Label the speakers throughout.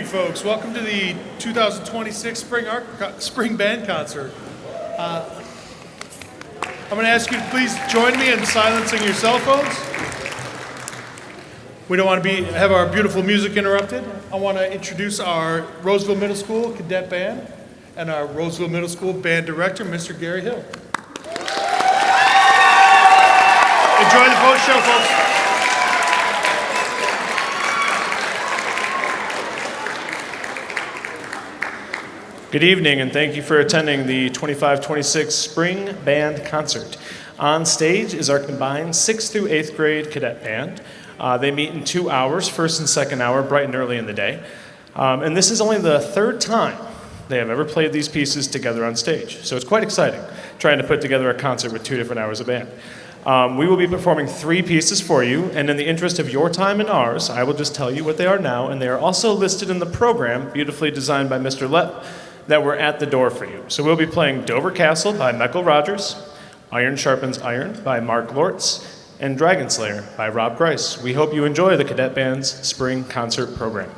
Speaker 1: Folks, welcome to the 2026 Spring Band Concert. I'm going to ask you to please join me in silencing your cell phones. We don't want to have our beautiful music interrupted. I want to introduce our Roseville Middle School Cadet Band and our Roseville Middle School Band Director, Mr. Gary Hill. Enjoy the post-show, folks.
Speaker 2: Good evening, and thank you for attending the 25-26 Spring Band Concert. On stage is our combined 6th through 8th grade cadet band. They meet in 2 hours, first and second hour, bright and early in the day. And this is only the third time they have ever played these pieces together on stage. So it's quite exciting, trying to put together a concert with 2 different hours of band. We will be performing 3 pieces for you, and in the interest of your time and ours, I will just tell you what they are now, and they are also listed in the program, beautifully designed by Mr. Lepp, that were at the door for you. So we'll be playing Dover Castle by Michael Rogers, Iron Sharpens Iron by Mark Lortz, and Dragon Slayer by Rob Grice. We hope you enjoy the Cadet Band's Spring Concert Program.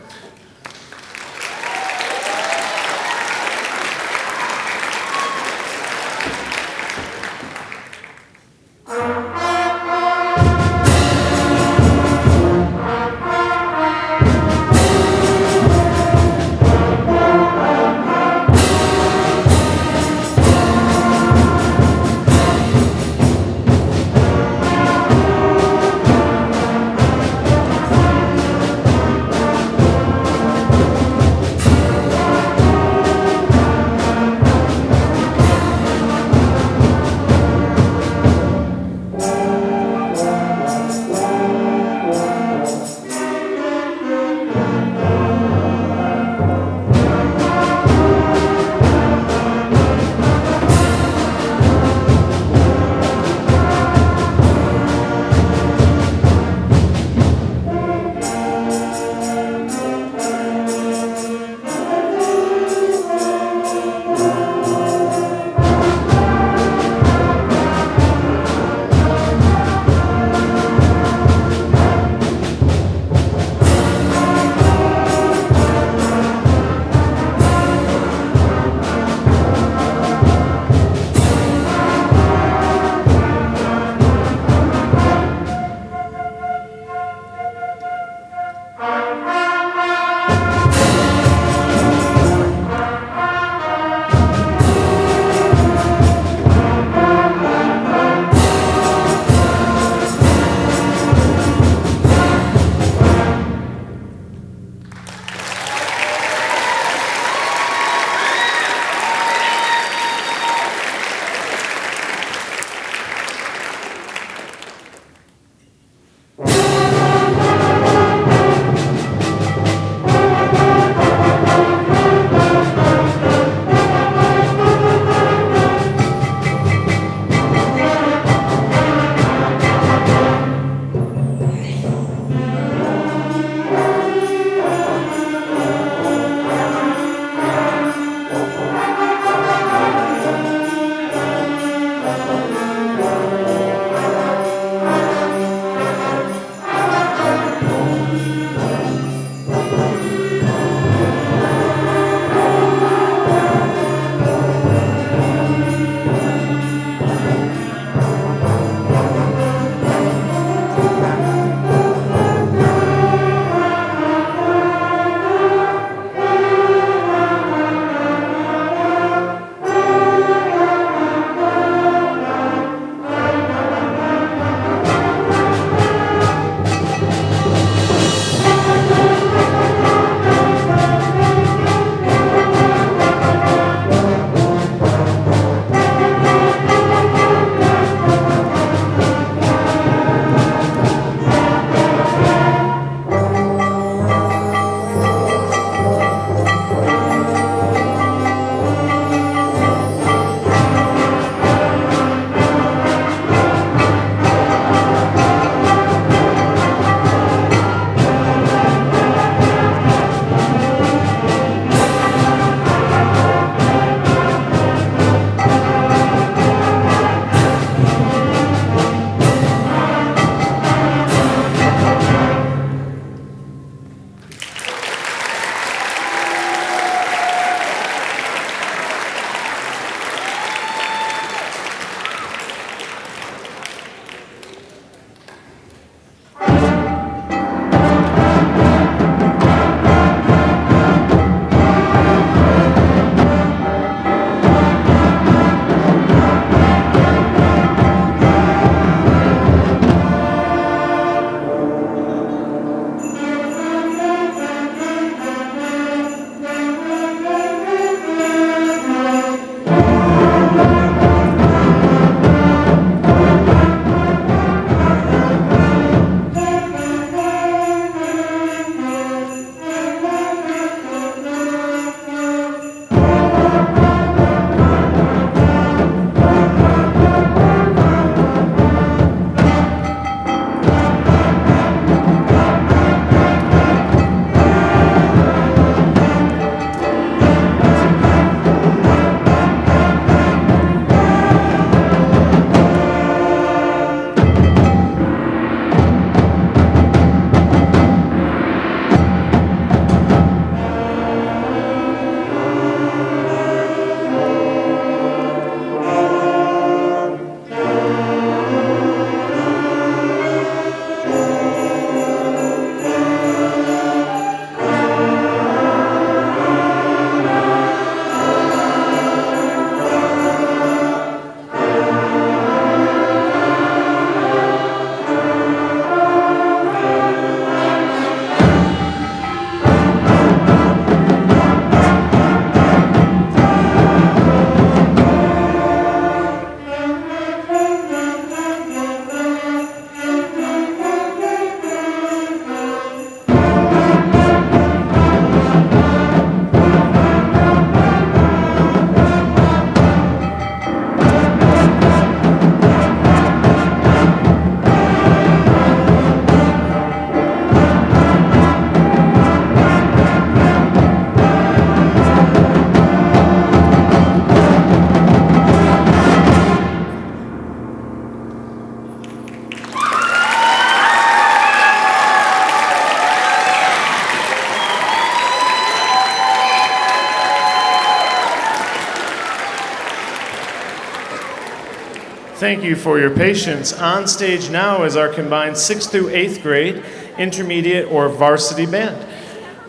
Speaker 2: Thank you for your patience. On stage now is our combined 6th through 8th grade intermediate or varsity band.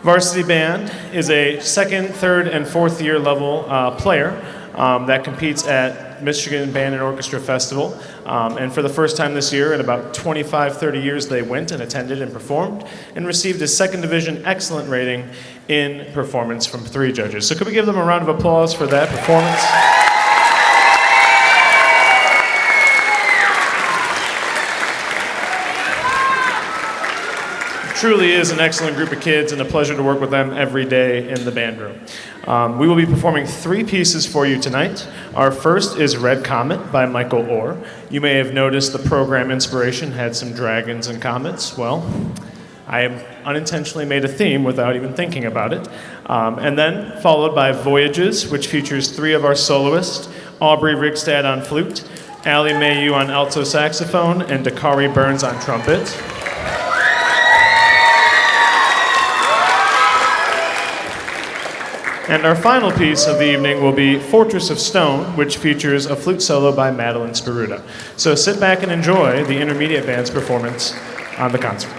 Speaker 2: Varsity band is a second, third, and fourth year level player that competes at Michigan Band and Orchestra Festival. And for the first time this year, in about 25, 30 years, they went and attended and performed and received a second division excellent rating in performance from 3 judges. So could we give them a round of applause for that performance? Truly is an excellent group of kids and a pleasure to work with them every day in the band room. We will be performing 3 pieces for you tonight. Our first is Red Comet by Michael Orr. You may have noticed the program inspiration had some dragons and comets. Well, I unintentionally made a theme without even thinking about it. And then followed by Voyages, which features 3 of our soloists, Aubrey Rigstad on flute, Allie Mayu on alto saxophone, and Dakari Burns on trumpet. And our final piece of the evening will be Fortress of Stone, which features a flute solo by Madeline Speruta. So sit back and enjoy the intermediate band's performance on the concert.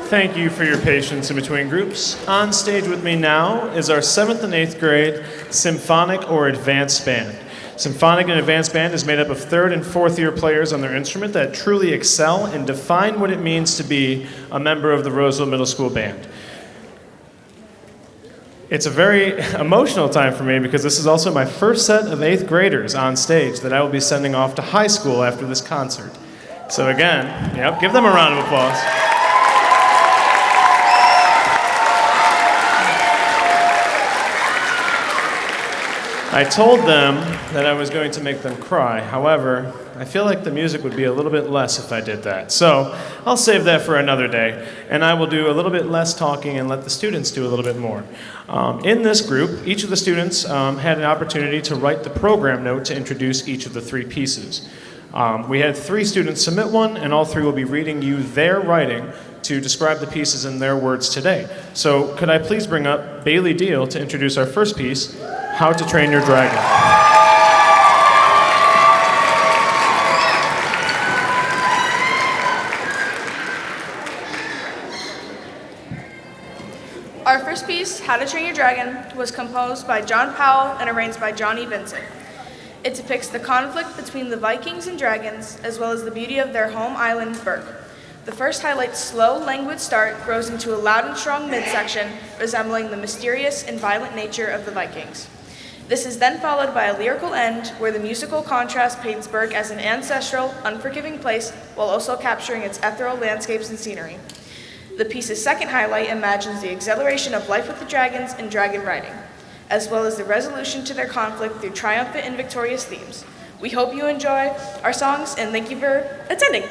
Speaker 2: Thank you for your patience in between groups. On stage with me now is our 7th and 8th grade symphonic or advanced band. Symphonic and advanced band is made up of 3rd and 4th year players on their instrument that truly excel and define what it means to be a member of the Roseville Middle School Band. It's a very emotional time for me because this is also my first set of 8th graders on stage that I will be sending off to high school after this concert. So again, give them a round of applause. I told them that I was going to make them cry. However, I feel like the music would be a little bit less if I did that. So I'll save that for another day, and I will do a little bit less talking and let the students do a little bit more. In this group, each of the students had an opportunity to write the program note to introduce each of the 3 pieces. We had 3 students submit one, and all 3 will be reading you their writing to describe the pieces in their words today. So could I please bring up Bailey Deal to introduce our first piece, How to Train Your Dragon.
Speaker 3: Our first piece, How to Train Your Dragon, was composed by John Powell and arranged by Johnny Vincent. It depicts the conflict between the Vikings and dragons, as well as the beauty of their home island, Burke. The first highlights slow, languid start, grows into a loud and strong midsection, resembling the mysterious and violent nature of the Vikings. This is then followed by a lyrical end, where the musical contrast paints Burke as an ancestral, unforgiving place, while also capturing its ethereal landscapes and scenery. The piece's second highlight imagines the exhilaration of life with the dragons and dragon riding, as well as the resolution to their conflict through triumphant and victorious themes. We hope you enjoy our songs, and thank you for attending.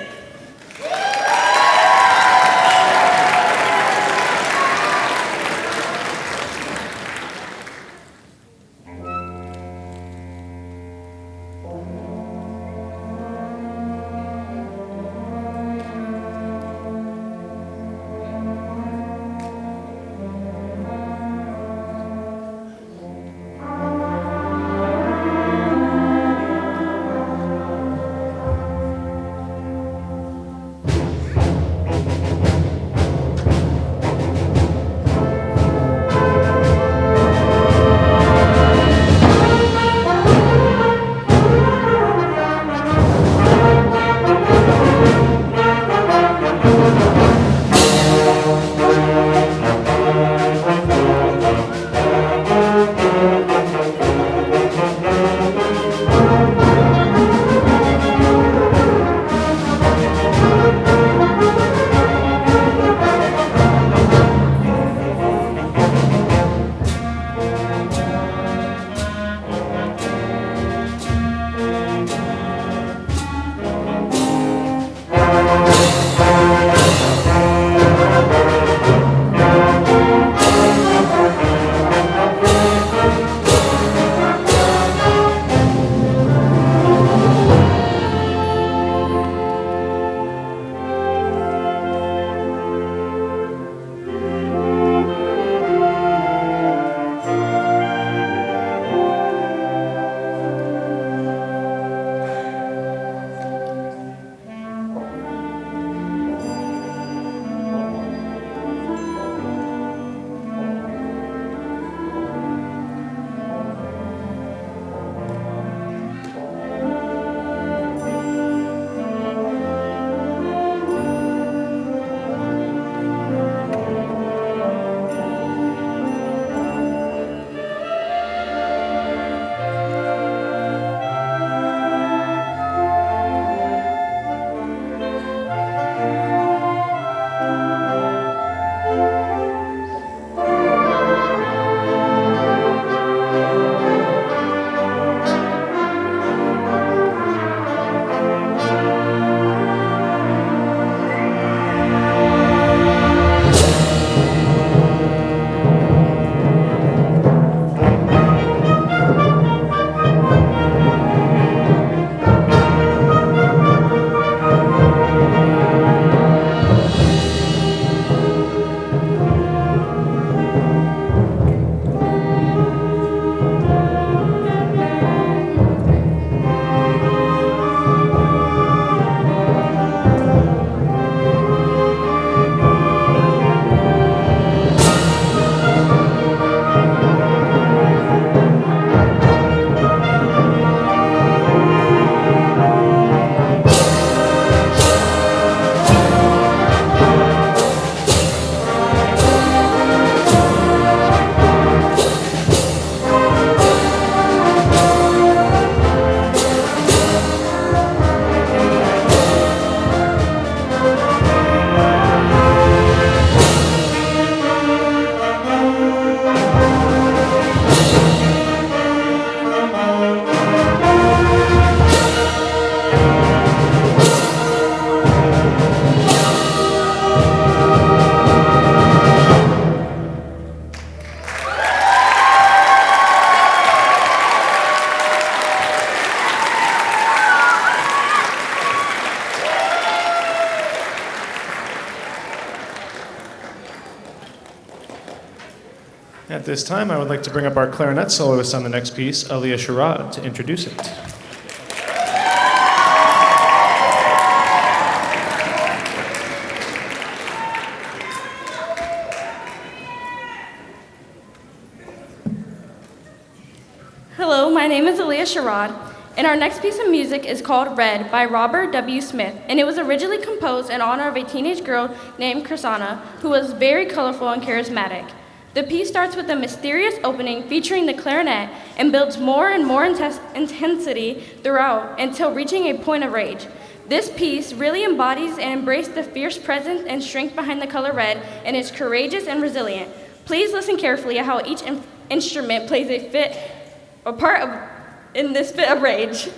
Speaker 2: At this time, I would like to bring up our clarinet soloist on the next piece, Aaliyah Sherrod, to introduce it.
Speaker 4: Hello, my name is Aaliyah Sherrod, and our next piece of music is called Red by Robert W. Smith, and it was originally composed in honor of a teenage girl named Chrisana, who was very colorful and charismatic. The piece starts with a mysterious opening featuring the clarinet and builds more and more intensity throughout until reaching a point of rage. This piece really embodies and embraces the fierce presence and strength behind the color red, and is courageous and resilient. Please listen carefully at how each instrument plays a part in this fit of rage.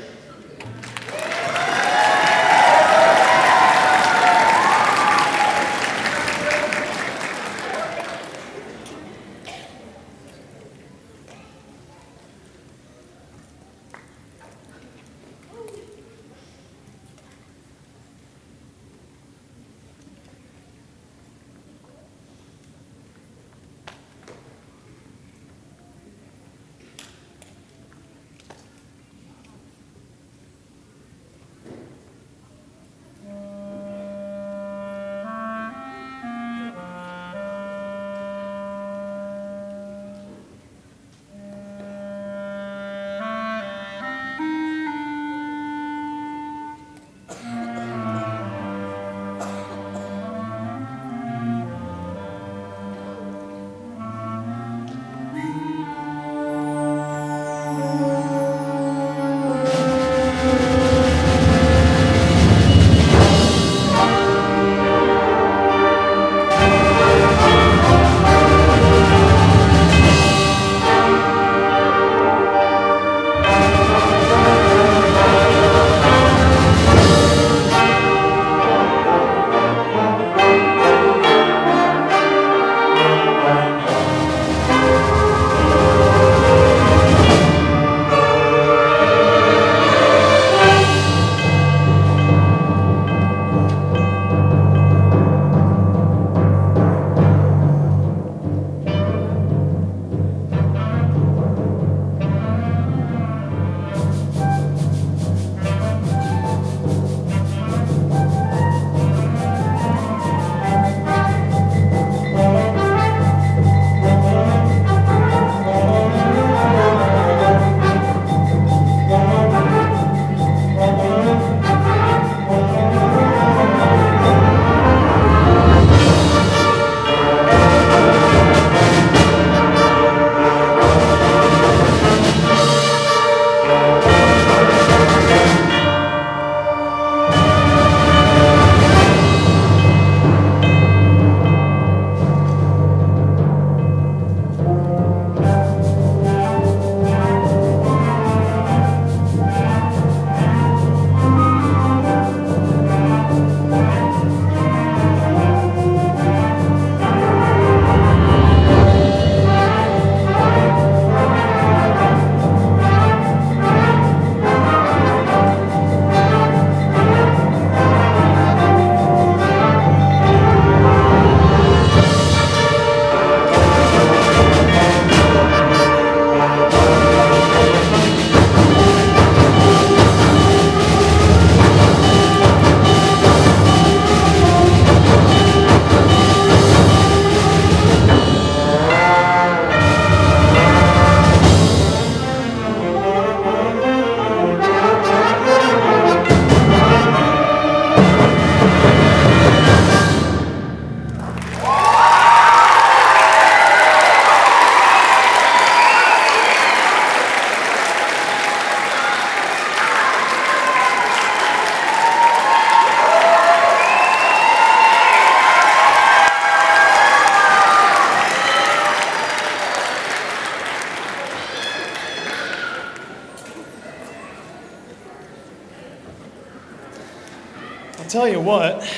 Speaker 2: I'll tell you what,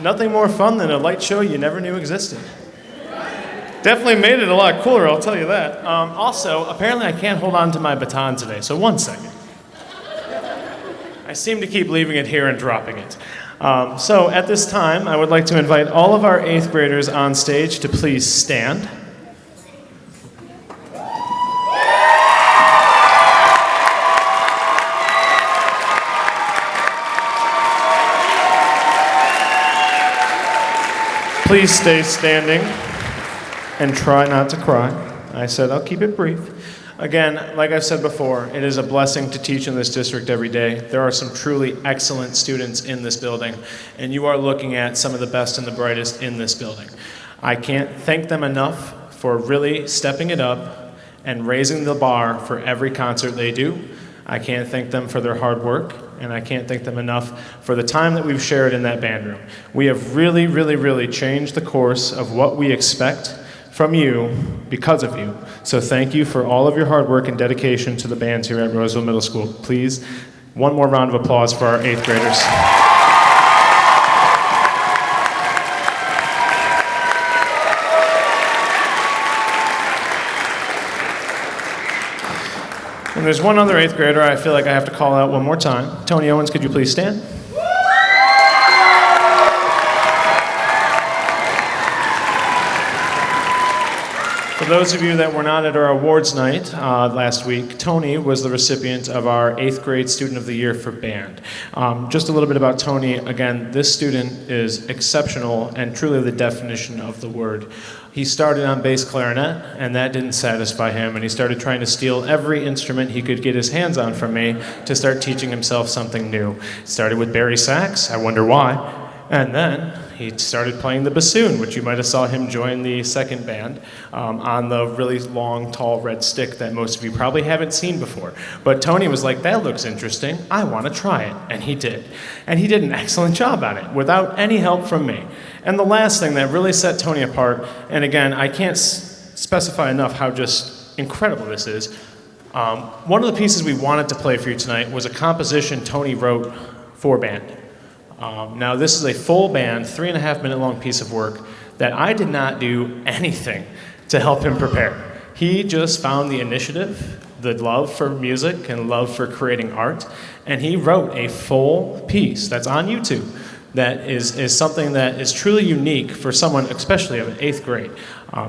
Speaker 2: nothing more fun than a light show you never knew existed. Definitely made it a lot cooler, I'll tell you that. Also, apparently I can't hold on to my baton today, so 1 second. I seem to keep leaving it here and dropping it. So at this time, I would like to invite all of our 8th graders on stage to please stand. please stay standing and try not to cry. I said I'll keep it brief. Again, like I've said before, it is a blessing to teach in this district every day. There are some truly excellent students in this building, and you are looking at some of the best and the brightest in this building. I can't thank them enough for really stepping it up and raising the bar for every concert they do. I can't thank them for their hard work, and I can't thank them enough for the time that we've shared in that band room. We have really, really, really changed the course of what we expect from you because of you. So thank you for all of your hard work and dedication to the bands here at Roseville Middle School. Please, one more round of applause for our 8th graders. And there's one other 8th grader I feel like I have to call out one more time. Tony Owens, could you please stand? For those of you that were not at our awards night last week, Tony was the recipient of our 8th grade Student of the Year for band. Just a little bit about Tony. Again, this student is exceptional and truly the definition of the word. He started on bass clarinet, and that didn't satisfy him, and he started trying to steal every instrument he could get his hands on from me to start teaching himself something new. Started with bari sax, I wonder why, and then he started playing the bassoon, which you might have saw him join the second band on the really long, tall red stick that most of you probably haven't seen before. But Tony was like, that looks interesting, I want to try it, and he did. And he did an excellent job at it, without any help from me. And the last thing that really set Tony apart, and again, I can't specify enough how just incredible this is, one of the pieces we wanted to play for you tonight was a composition Tony wrote for band. Now, this is a full band, 3.5-minute long piece of work that I did not do anything to help him prepare. He just found the initiative, the love for music and love for creating art, and he wrote a full piece that's on YouTube that is something that is truly unique for someone, especially of 8th grade.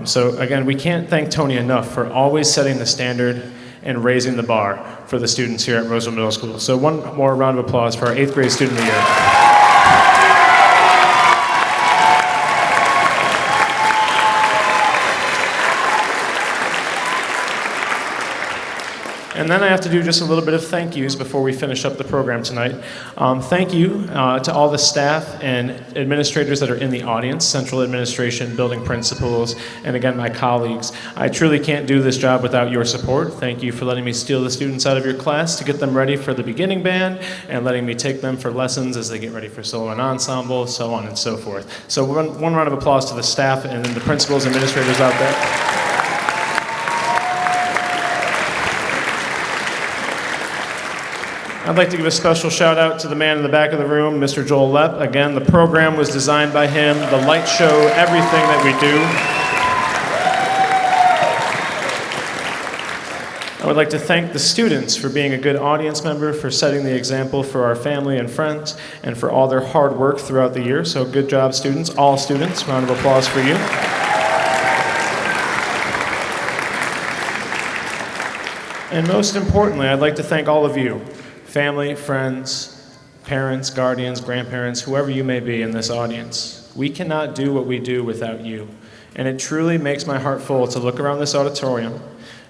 Speaker 2: So again, we can't thank Tony enough for always setting the standard and raising the bar for the students here at Roseville Middle School. So one more round of applause for our 8th grade Student of the Year. And then I have to do just a little bit of thank yous before we finish up the program tonight. Thank you to all the staff and administrators that are in the audience, central administration, building principals, and again, my colleagues. I truly can't do this job without your support. Thank you for letting me steal the students out of your class to get them ready for the beginning band and letting me take them for lessons as they get ready for solo and ensemble, so on and so forth. So one round of applause to the staff and the principals and administrators out there. I'd like to give a special shout out to the man in the back of the room, Mr. Joel Lepp. Again, the program was designed by him, the light show, everything that we do. I would like to thank the students for being a good audience member, for setting the example for our family and friends, and for all their hard work throughout the year. So good job, students, all students. Round of applause for you. And most importantly, I'd like to thank all of you. Family, friends, parents, guardians, grandparents, whoever you may be in this audience. We cannot do what we do without you. And it truly makes my heart full to look around this auditorium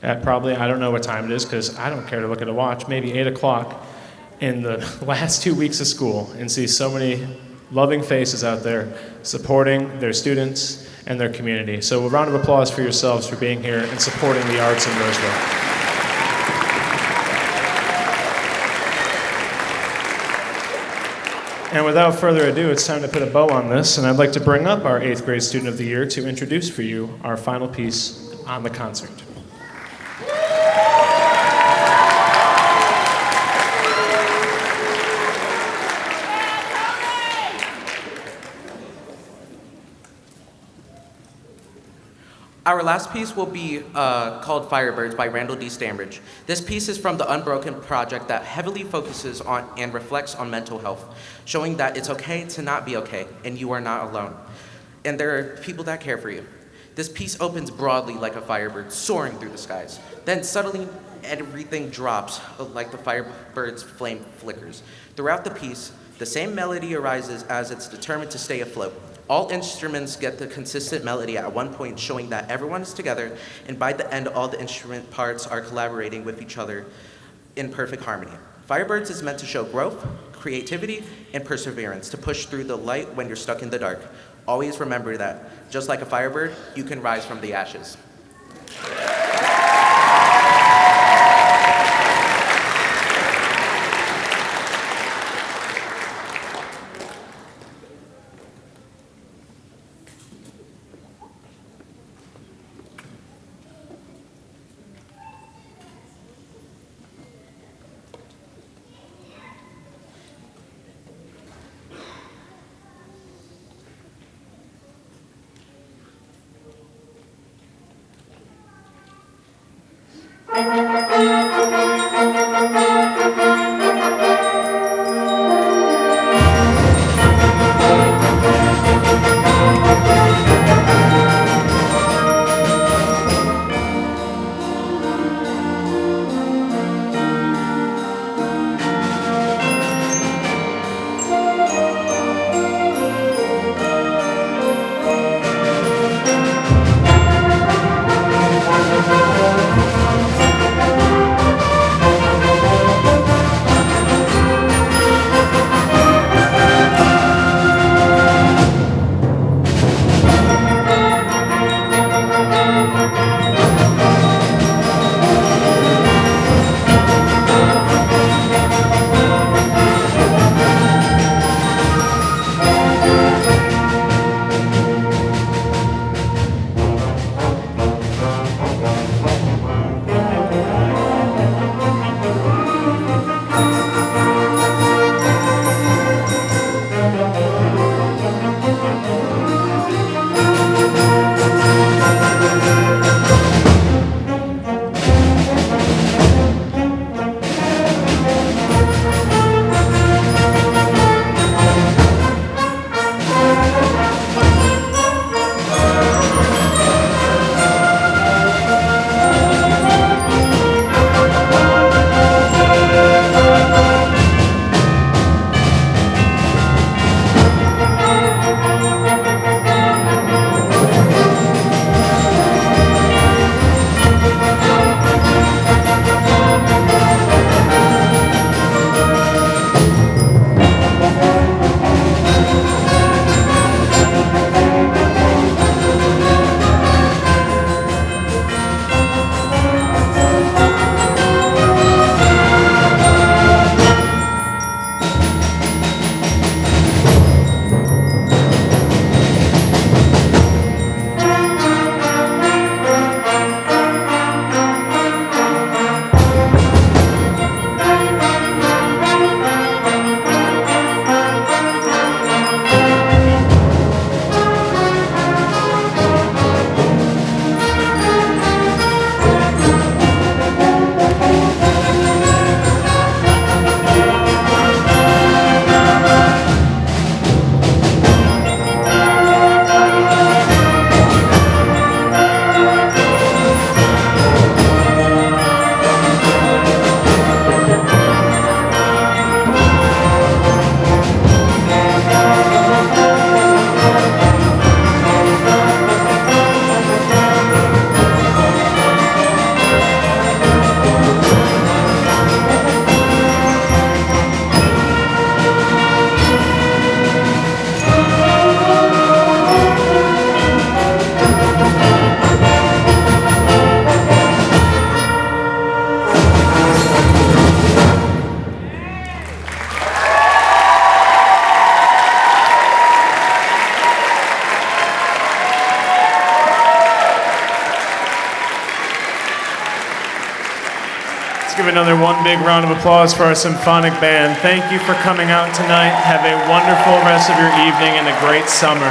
Speaker 2: at probably, I don't know what time it is because I don't care to look at a watch, maybe 8 o'clock in the last 2 weeks of school and see so many loving faces out there supporting their students and their community. So a round of applause for yourselves for being here and supporting the arts in Roseville. And without further ado, it's time to put a bow on this, and I'd like to bring up our 8th grade Student of the Year to introduce for you our final piece on the concert.
Speaker 5: Our last piece will be called Firebirds by Randall D. Stambridge. This piece is from the Unbroken project that heavily focuses on and reflects on mental health, showing that it's okay to not be okay, and you are not alone. And there are people that care for you. This piece opens broadly like a firebird soaring through the skies. Then suddenly everything drops like the firebird's flame flickers. Throughout the piece, the same melody arises as it's determined to stay afloat. All instruments get the consistent melody at one point, showing that everyone is together, and by the end, all the instrument parts are collaborating with each other in perfect harmony. Firebirds is meant to show growth, creativity, and perseverance to push through the light when you're stuck in the dark. Always remember that, just like a firebird, you can rise from the ashes.
Speaker 2: Let's give another one big round of applause for our symphonic band. Thank you for coming out tonight. Have a wonderful rest of your evening and a great summer.